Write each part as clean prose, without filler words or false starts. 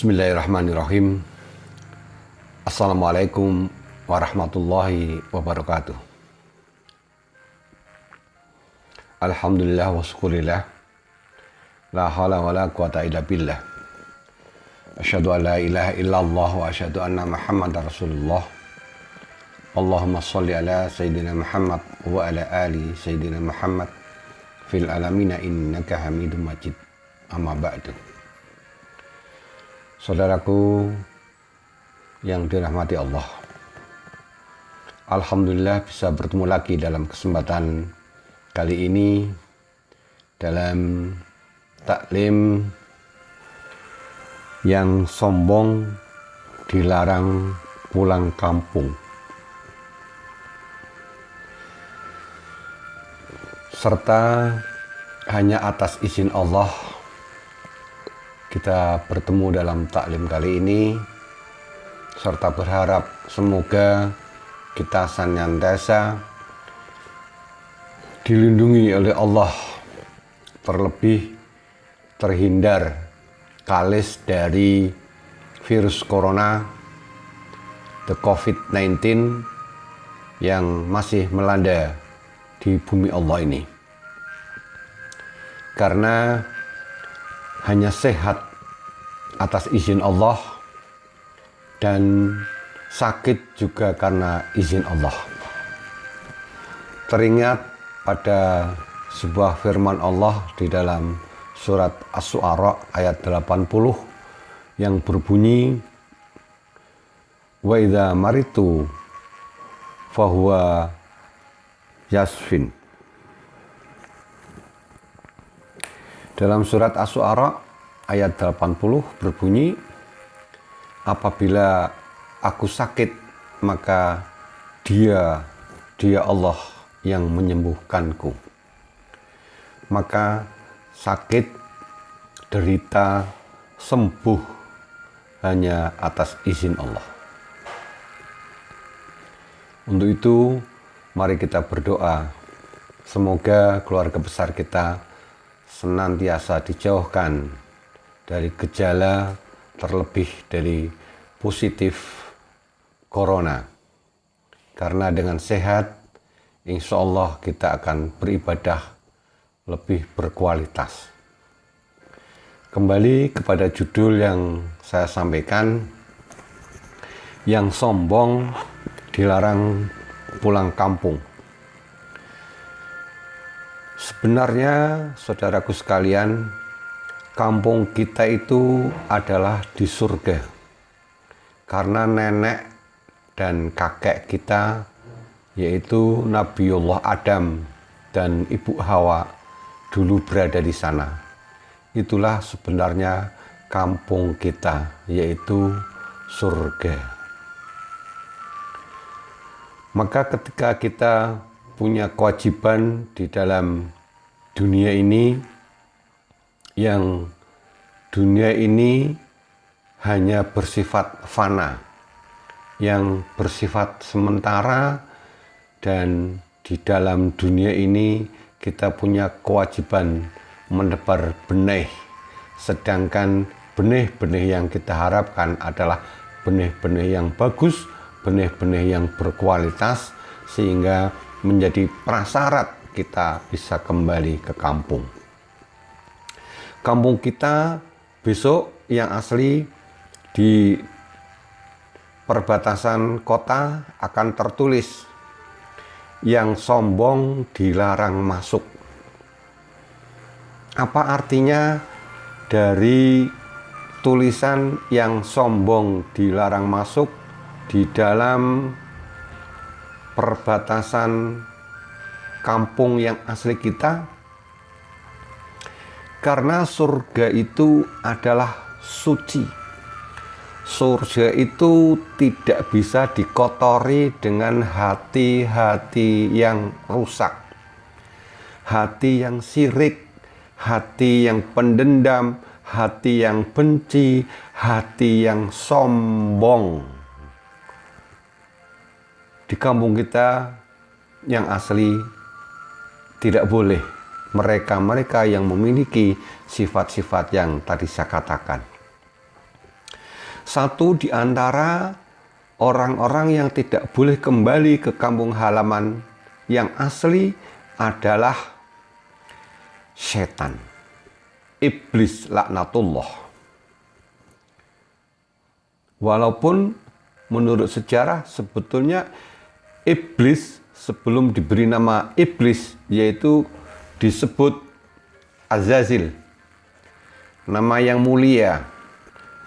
Bismillahirrahmanirrahim. Assalamualaikum warahmatullahi wabarakatuh. Alhamdulillah wa syukurillah. La haula wa la quwata illa billah. Asyhadu an la ilaha illallah wa asyhadu anna Muhammadar Rasulullah. Allahumma shalli ala Sayyidina Muhammad wa ala ali Sayyidina Muhammad fil alamina innaka Hamidum Majid. Amma ba'du. Saudaraku yang dirahmati Allah, alhamdulillah bisa bertemu lagi dalam kesempatan kali ini dalam taklim yang sombong dilarang pulang kampung, serta hanya atas izin Allah kita bertemu dalam taklim kali ini, serta berharap semoga kita senantiasa dilindungi oleh Allah, terlebih terhindar kalis dari virus corona, the COVID-19 yang masih melanda di bumi Allah ini. Karena hanya sehat atas izin Allah dan sakit juga karena izin Allah. Teringat pada sebuah firman Allah di dalam surat Asy-Syu'ara ayat 80 yang berbunyi, wa idza maritu fahuwa yasfin. Dalam surat Asy-Syu'ara ayat 80 berbunyi, apabila aku sakit maka dia Allah yang menyembuhkanku. Maka sakit, derita, sembuh hanya atas izin Allah. Untuk itu mari kita berdoa, semoga keluarga besar kita senantiasa dijauhkan dari gejala, terlebih dari positif corona. Karena dengan sehat, insya Allah kita akan beribadah lebih berkualitas. Kembali kepada judul yang saya sampaikan, yang sombong dilarang pulang kampung. Sebenarnya, saudaraku sekalian, kampung kita itu adalah di surga. Karena nenek dan kakek kita, yaitu Nabiullah Adam dan Ibu Hawa, dulu berada di sana. Itulah sebenarnya kampung kita, yaitu surga. Maka ketika kita punya kewajiban di dalam dunia ini, yang dunia ini hanya bersifat fana, yang bersifat sementara, dan di dalam dunia ini kita punya kewajiban menebar benih, sedangkan benih-benih yang kita harapkan adalah benih-benih yang bagus, benih-benih yang berkualitas, sehingga menjadi prasyarat kita bisa kembali ke kampung. Kampung kita besok yang asli di perbatasan kota akan tertulis, yang sombong dilarang masuk. Apa artinya dari tulisan yang sombong dilarang masuk di dalam perbatasan kampung yang asli kita? Karena surga itu adalah suci. Surga itu tidak bisa dikotori dengan hati-hati yang rusak, hati yang sirik, hati yang pendendam, hati yang benci, hati yang sombong. di kampung kita yang asli tidak boleh mereka-mereka yang memiliki sifat-sifat yang tadi saya katakan. Satu di antara orang-orang yang tidak boleh kembali ke kampung halaman yang asli adalah setan, iblis laknatullah. Walaupun menurut sejarah sebetulnya iblis sebelum diberi nama iblis yaitu disebut Azazil, nama yang mulia.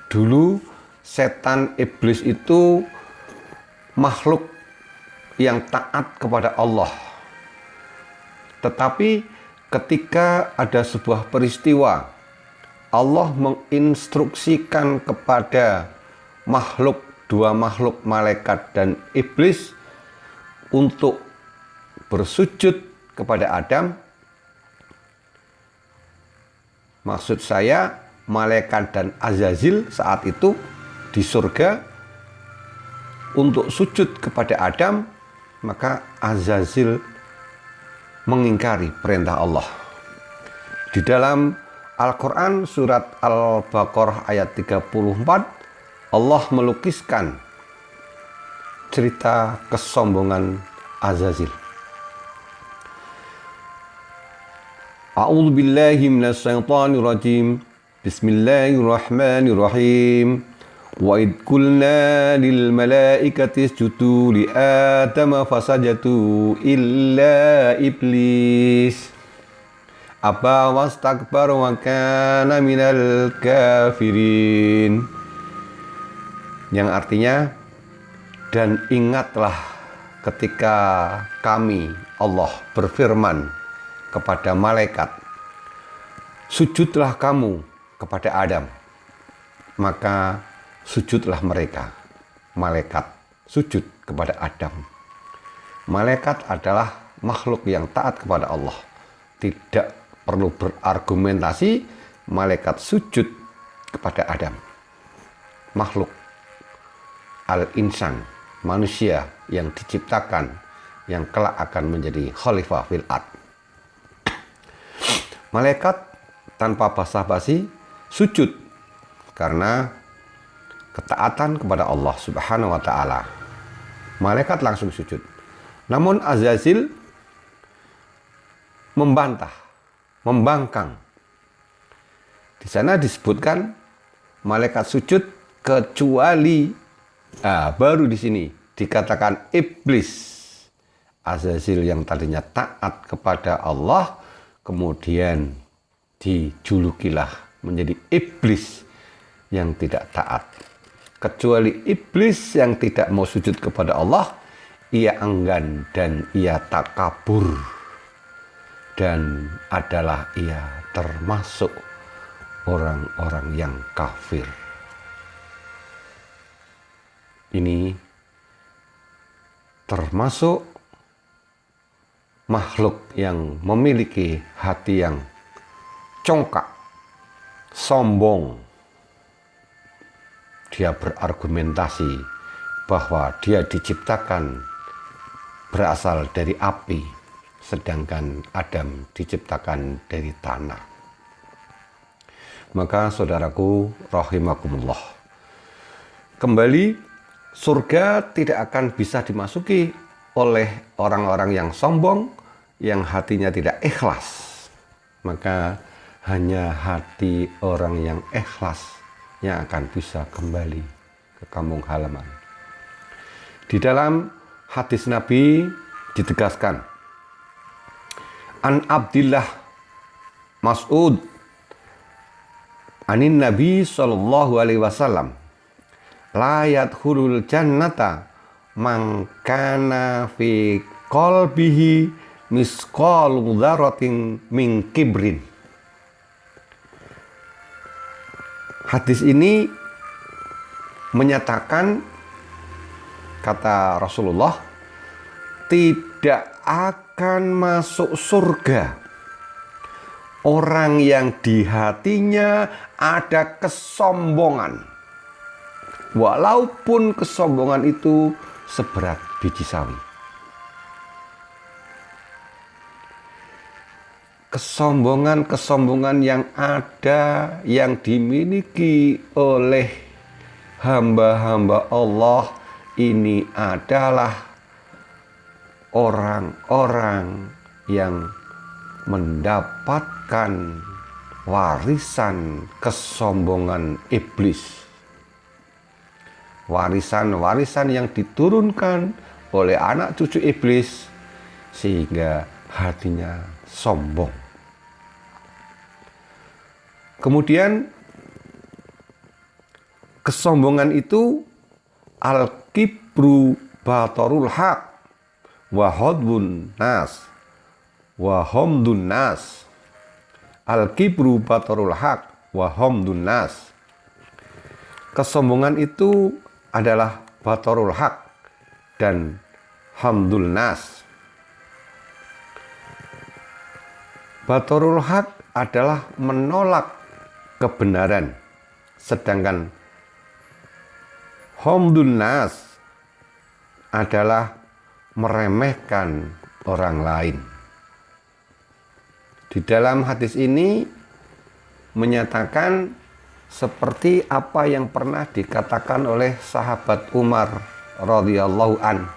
Dulu setan iblis itu makhluk yang taat kepada Allah. Tetapi ketika ada sebuah peristiwa, Allah menginstruksikan kepada dua makhluk malaikat dan iblis untuk bersujud kepada Adam. Maksud saya, malaikat dan Azazil saat itu di surga untuk sujud kepada Adam, maka Azazil mengingkari perintah Allah. Di dalam Al-Quran surat Al-Baqarah ayat 34, Allah melukiskan cerita kesombongan Azazil. A'udzu billahi minasy syaithanir rajim. Bismillahirrahmanirrahim. Wa id qulna lil malaikati isjudu li Adama fasajadu illa iblis aba wastakbara wa kana minal kafirin. Yang artinya, dan ingatlah ketika kami Allah berfirman kepada malaikat, sujudlah kamu kepada Adam. Maka sujudlah mereka. Malaikat sujud kepada Adam. Malaikat adalah makhluk yang taat kepada Allah. Tidak perlu berargumentasi, malaikat sujud kepada Adam. Makhluk al-insan, manusia yang diciptakan, yang kelak akan menjadi khalifah fil ard. Malaikat tanpa basa-basi sujud karena ketaatan kepada Allah Subhanahu wa taala. Malaikat langsung sujud. Namun Azazil membantah, membangkang. Di sana disebutkan malaikat sujud kecuali baru di sini dikatakan iblis. Azazil yang tadinya taat kepada Allah kemudian dijulukilah menjadi iblis yang tidak taat. Kecuali iblis yang tidak mau sujud kepada Allah, ia enggan dan ia takabur, dan adalah ia termasuk orang-orang yang kafir. Ini termasuk makhluk yang memiliki hati yang congkak, sombong. Dia berargumentasi bahwa dia diciptakan berasal dari api, sedangkan Adam diciptakan dari tanah. Maka saudaraku rahimakumullah, kembali, surga tidak akan bisa dimasuki oleh orang-orang yang sombong, yang hatinya tidak ikhlas. Maka hanya hati orang yang ikhlas yang akan bisa kembali ke kampung halaman. Di dalam hadis Nabi ditegaskan, An Abdillah Mas'ud anin Nabi sallallahu alaihi wasallam, la yadkhulul jannata man kana fi qalbihi misqalu dzarratin min kibrin. Hadis ini menyatakan, kata Rasulullah, tidak akan masuk surga orang yang di hatinya ada kesombongan. Walaupun kesombongan itu seberat biji sawi. Kesombongan-kesombongan yang ada, yang dimiliki oleh hamba-hamba Allah ini adalah orang-orang yang mendapatkan warisan kesombongan iblis. Warisan-warisan yang diturunkan oleh anak cucu iblis sehingga hatinya sombong. Kemudian kesombongan itu al-kibru batarul haq wa hadbun nas wa hamdun nas. Al-kibru batarul haq wa hamdun nas. Kesombongan itu adalah batarul haq dan hamdul nas. Batarul haq adalah menolak kebenaran, sedangkan hamdun nas adalah meremehkan orang lain. Di dalam hadis ini menyatakan seperti apa yang pernah dikatakan oleh sahabat Umar radhiyallahu an.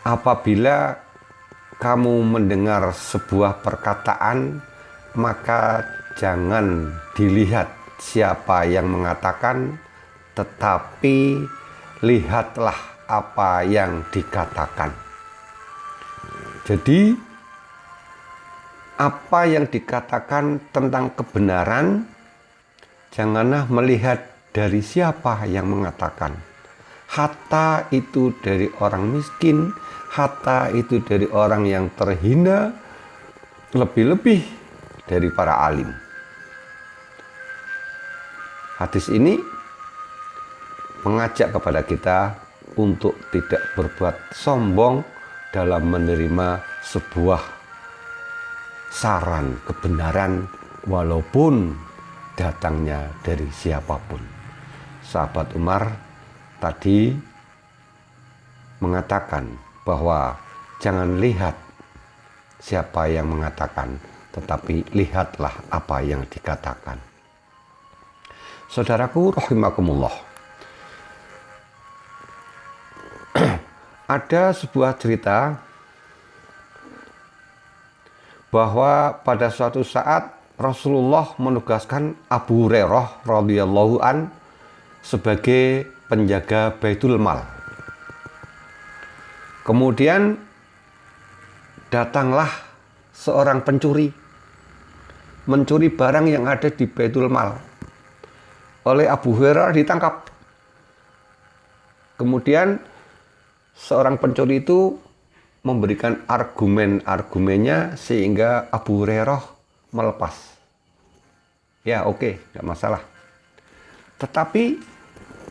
Apabila kamu mendengar sebuah perkataan, maka jangan dilihat siapa yang mengatakan, tetapi lihatlah apa yang dikatakan. Jadi, apa yang dikatakan tentang kebenaran, janganlah melihat dari siapa yang mengatakan. Hatta itu dari orang miskin, hatta itu dari orang yang terhina, lebih-lebih dari para alim. Hadis ini mengajak kepada kita untuk tidak berbuat sombong dalam menerima sebuah saran kebenaran walaupun datangnya dari siapapun. Sahabat Umar tadi mengatakan bahwa jangan lihat siapa yang mengatakan, tetapi lihatlah apa yang dikatakan. Saudaraku rahimakumullah, ada sebuah cerita bahwa pada suatu saat Rasulullah menugaskan Abu Hurairah radhiyallahu an sebagai penjaga Baitul Mal. Kemudian datanglah seorang pencuri, mencuri barang yang ada di Baitul Mal. Oleh Abu Hurairah ditangkap. Kemudian seorang pencuri itu memberikan argumen-argumennya sehingga Abu Hurairah melepas. Ya oke, tidak masalah. Tetapi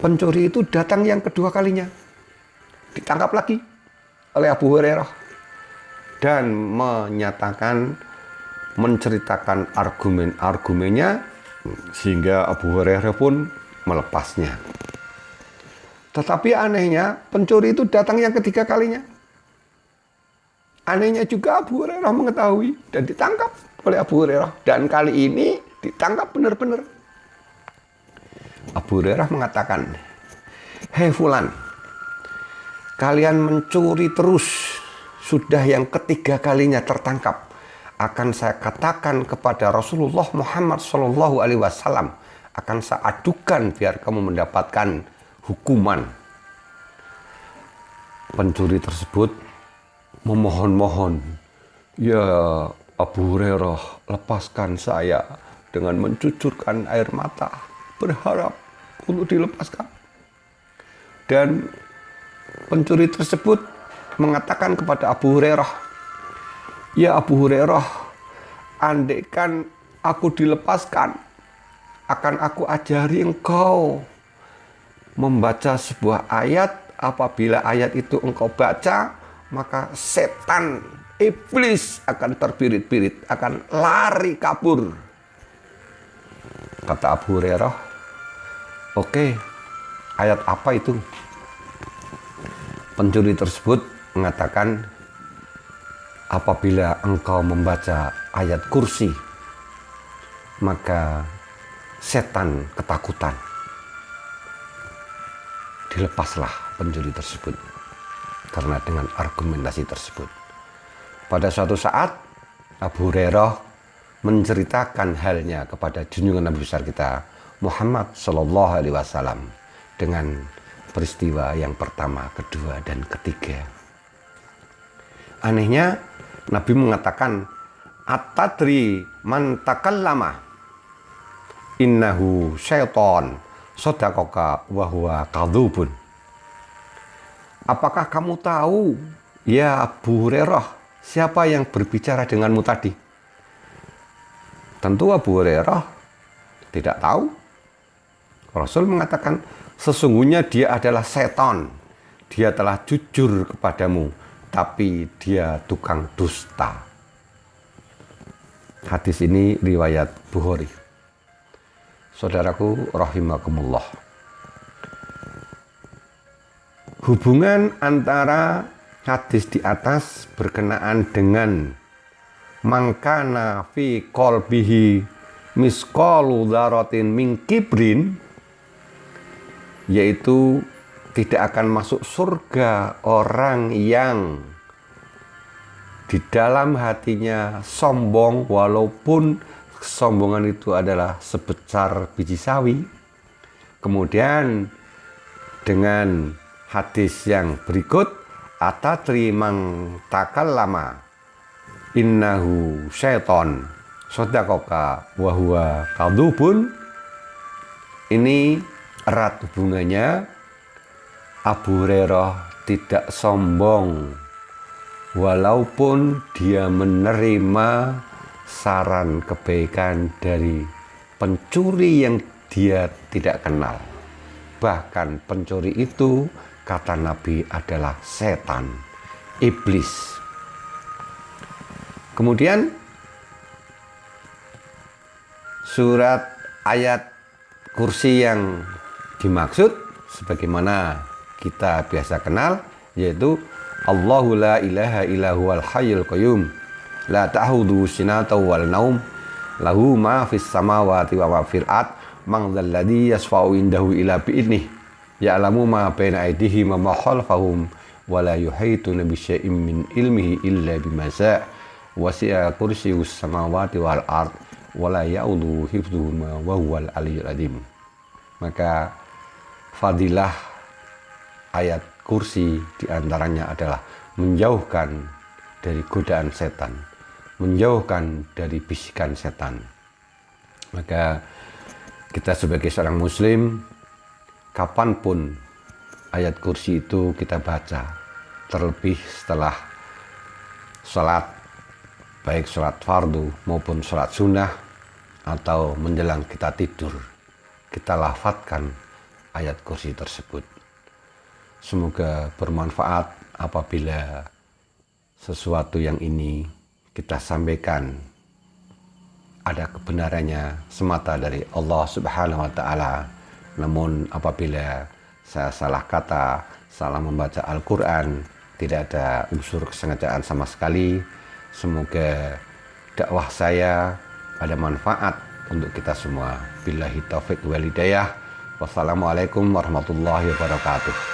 pencuri itu datang yang kedua kalinya. Ditangkap lagi oleh Abu Hurairah dan menceritakan argumen-argumennya sehingga Abu Hurairah pun melepasnya. Tetapi anehnya pencuri itu datang yang ketiga kalinya. Anehnya juga Abu Hurairah mengetahui dan ditangkap oleh Abu Hurairah, dan kali ini ditangkap benar-benar. Abu Hurairah mengatakan, "Hei fulan, kalian mencuri terus, sudah yang ketiga kalinya tertangkap. Akan saya katakan kepada Rasulullah Muhammad SAW, akan saya adukan biar kamu mendapatkan hukuman." Pencuri tersebut memohon-mohon, "Ya Abu Hurairah, lepaskan saya," dengan mencucurkan air mata, berharap untuk dilepaskan. Dan pencuri tersebut mengatakan kepada Abu Hurairah, "Ya Abu Hurairah, andaikan aku dilepaskan, akan aku ajari engkau membaca sebuah ayat. Apabila ayat itu engkau baca, maka setan, iblis akan terbirit-birit, akan lari kabur." Kata Abu Hurairah, "Oke, ayat apa itu?" Pencuri tersebut mengatakan, apabila engkau membaca ayat kursi, maka setan ketakutan. Dilepaslah pencuri tersebut karena dengan argumentasi tersebut. Pada suatu saat Abu Hurairah menceritakan halnya kepada junjungan Nabi besar kita Muhammad Sallallahu Alaihi Wasallam dengan peristiwa yang pertama, kedua, dan ketiga. Anehnya Nabi mengatakan, "Atadri man takallama innahu syaiton sadaqaka wa huwa kadzubun." Apakah kamu tahu, ya Abu Hurairah, siapa yang berbicara denganmu tadi? Tentu Abu Hurairah tidak tahu. Rasul mengatakan, sesungguhnya dia adalah setan. Dia telah jujur kepadamu, tapi dia tukang dusta. Hadis ini riwayat Bukhari. Saudaraku rahimakumullah. Hubungan antara hadis di atas berkenaan dengan mangkana fi qalbihi misqalu dzarratin min kibrin, yaitu tidak akan masuk surga orang yang di dalam hatinya sombong, walaupun kesombongan itu adalah sebesar biji sawi. Kemudian dengan hadis yang berikut, atadri man takallama innahu syaiton sadaqaka wa huwa kadzubun. Ini erat hubungannya. Abu Hurairah tidak sombong walaupun dia menerima saran kebaikan dari pencuri yang dia tidak kenal. Bahkan pencuri itu, kata Nabi, adalah setan, iblis. Kemudian surat ayat kursi yang dimaksud sebagaimana kita biasa kenal, yaitu Allahu la ilaha illa huwal hayyul qayyum la ta'khudhuhu sinatun wal naum lahu ma fis samawati wa ma fil ard man dzal ladzi yashfa'u indahu illa bi idnih ya'lamu ma baina aydihim wa ma khalfahum wa la yuhituna bi syai'in min ilmihi illa bima syaa wasi'a kursiyyus samawati wal ard wa la ya'uduhu hifdzuhuma wa huwal aliyyul azim. Maka fadilah ayat kursi diantaranya adalah menjauhkan dari godaan setan, menjauhkan dari bisikan setan. Maka kita sebagai seorang muslim, kapanpun ayat kursi itu kita baca, terlebih setelah sholat, baik sholat fardu maupun sholat sunnah, atau menjelang kita tidur, kita lafadzkan ayat kursi tersebut. Semoga bermanfaat apabila sesuatu yang ini kita sampaikan ada kebenarannya semata dari Allah Subhanahu wa Ta'ala. Namun apabila saya salah kata, salah membaca Al-Quran, tidak ada unsur kesengajaan sama sekali, semoga dakwah saya ada manfaat untuk kita semua. Billahi taufiq wal hidayah. Wassalamualaikum warahmatullahi wabarakatuh.